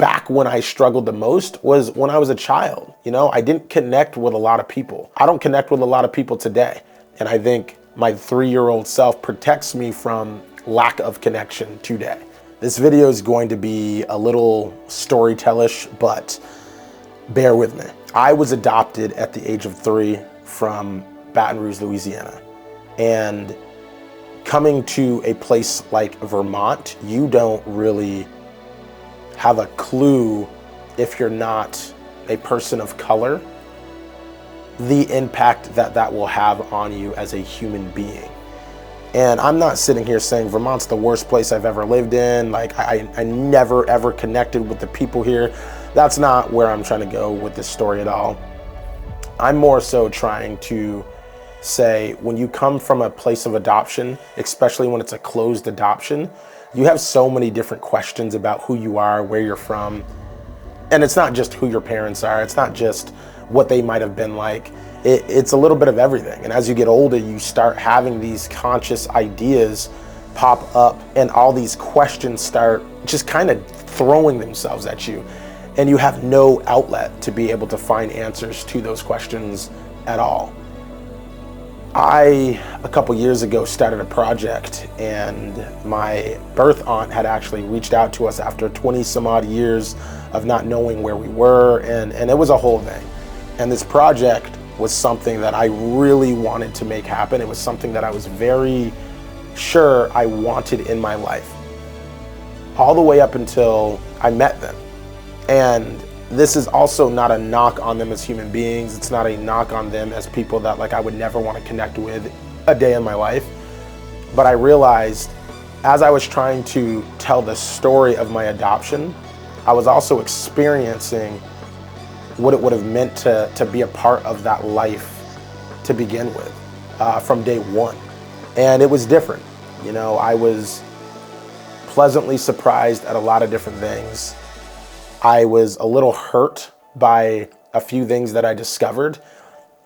back when I struggled the most was when I was a child. You know, I didn't connect with a lot of people. I don't connect with a lot of people today. And I think my 3-year-old self protects me from lack of connection today. This video is going to be a little storytellish, but bear with me. I was adopted at the age of 3 from Baton Rouge, Louisiana. And coming to a place like Vermont, you don't really have a clue, if you're not a person of color, the impact that that will have on you as a human being. And I'm not sitting here saying Vermont's the worst place I've ever lived in. Like I never ever connected with the people here. That's not where I'm trying to go with this story at all. I'm more so trying to say, when you come from a place of adoption, especially when it's a closed adoption, you have so many different questions about who you are, where you're from. And it's not just who your parents are. It's not just what they might have been like. It's a little bit of everything. And as you get older, you start having these conscious ideas pop up, and all these questions start just kind of throwing themselves at you. And you have no outlet to be able to find answers to those questions at all. A couple years ago, started a project, and my birth aunt had actually reached out to us after 20 some odd years of not knowing where we were, and it was a whole thing. And this project was something that I really wanted to make happen. It was something that I was very sure I wanted in my life, all the way up until I met them. And this is also not a knock on them as human beings. It's not a knock on them as people that like I would never want to connect with a day in my life. But I realized as I was trying to tell the story of my adoption, I was also experiencing what it would have meant to be a part of that life to begin with, from day one. And it was different. You know, I was pleasantly surprised at a lot of different things. I was a little hurt by a few things that I discovered,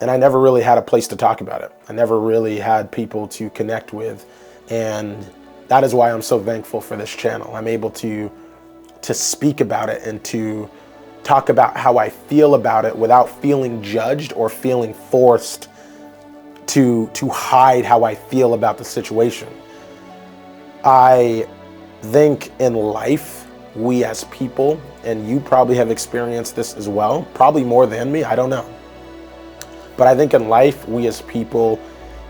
and I never really had a place to talk about it. I never really had people to connect with, and that is why I'm so thankful for this channel. I'm able to speak about it and to talk about how I feel about it without feeling judged or feeling forced to hide how I feel about the situation. I think in life, we as people, and you probably have experienced this as well, probably more than me, I don't know. But I think in life, we as people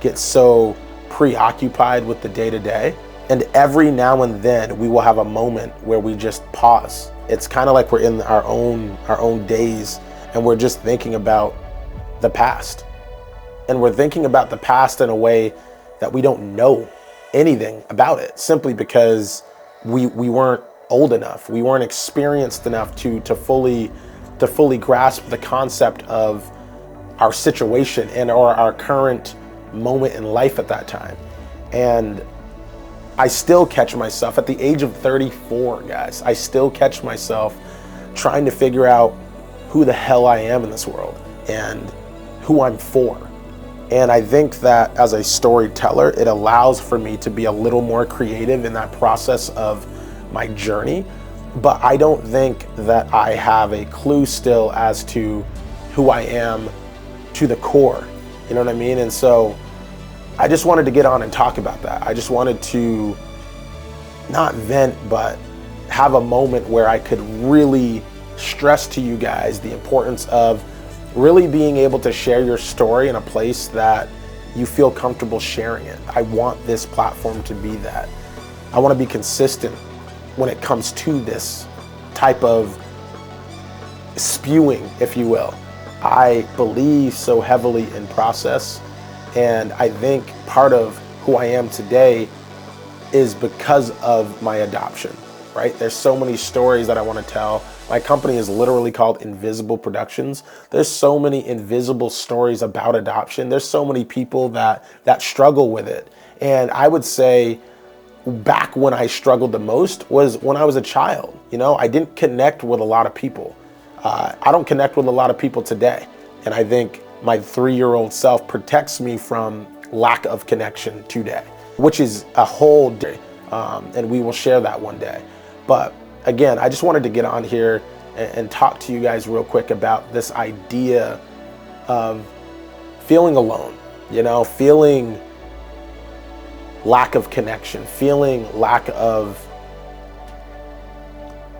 get so preoccupied with the day-to-day, and every now and then we will have a moment where we just pause. It's kind of like we're in our own days, and we're just thinking about the past. And we're thinking about the past in a way that we don't know anything about it, simply because we weren't old enough, we weren't experienced enough to fully grasp the concept of our situation and or our current moment in life at that time. And I still catch myself at the age of 34, guys, I still catch myself trying to figure out who the hell I am in this world and who I'm for. And I think that as a storyteller, it allows for me to be a little more creative in that process of my journey, but I don't think that I have a clue still as to who I am to the core, you know what I mean? And so I just wanted to get on and talk about that. I just wanted to not vent, but have a moment where I could really stress to you guys the importance of really being able to share your story in a place that you feel comfortable sharing it. I want this platform to be that. I want to be consistent when it comes to this type of spewing, if you will. I believe so heavily in process, and I think part of who I am today is because of my adoption, right? There's so many stories that I want to tell. My company is literally called Invisible Productions. There's so many invisible stories about adoption. There's so many people that struggle with it. And I would say back when I struggled the most was when I was a child. You know, I didn't connect with a lot of people. I don't connect with a lot of people today. And I think my 3-year-old self protects me from lack of connection today, which is a whole day. And we will share that one day. But again, I just wanted to get on here and talk to you guys real quick about this idea of feeling alone, feeling lack of connection, feeling lack of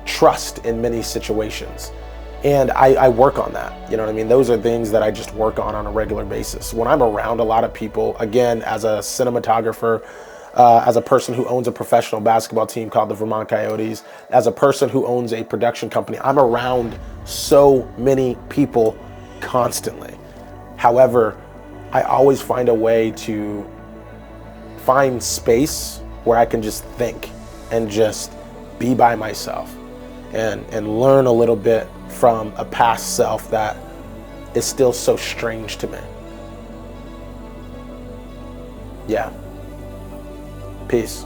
trust in many situations. And I work on that, Those are things that I just work on a regular basis. When I'm around a lot of people, again, as a cinematographer, as a person who owns a professional basketball team called the Vermont Coyotes, as a person who owns a production company, I'm around so many people constantly. However, I always find a way to find space where I can just think and just be by myself and learn a little bit from a past self that is still so strange to me. Yeah. Peace.